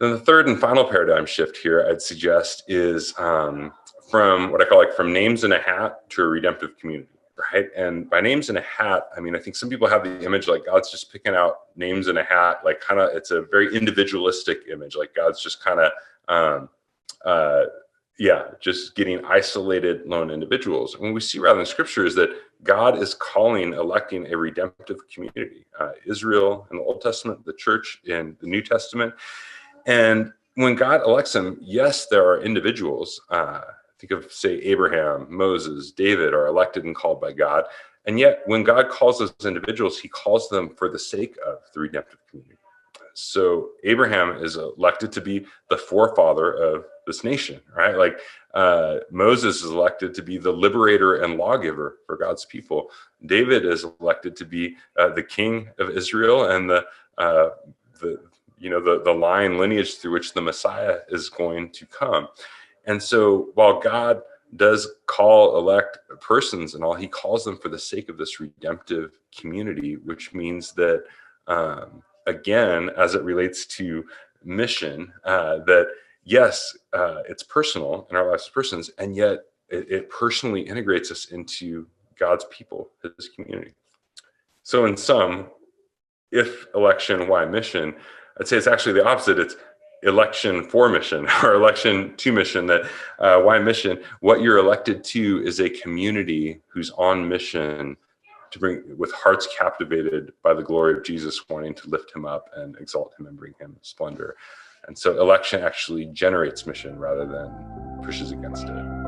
Then the third and final paradigm shift here I'd suggest is from what I call from names in a hat to a redemptive community, right? And by names in a hat, I mean, I think some people have the image like God's just picking out names in a hat, it's a very individualistic image, like God's just just getting isolated lone individuals. And what we see rather in Scripture is that God is electing a redemptive community, Israel in the Old Testament, the church in the New Testament. And when God elects them, yes, there are individuals, think of, say, Abraham, Moses, David are elected and called by God. And yet when God calls those individuals, he calls them for the sake of the redemptive community. So Abraham is elected to be the forefather of this nation, right? Moses is elected to be the liberator and lawgiver for God's people. David is elected to be the king of Israel and the line lineage through which the Messiah is going to come. And so while God does elect persons and all, he calls them for the sake of this redemptive community, which means that, again, as it relates to mission, that yes, it's personal in our lives as persons, and yet it personally integrates us into God's people, his community. So in sum, if election, why mission? I'd say it's actually the opposite. It's election for mission or election to mission. That why mission? What you're elected to is a community who's on mission to bring, with hearts captivated by the glory of Jesus, wanting to lift him up and exalt him and bring him splendor. And so election actually generates mission rather than pushes against it.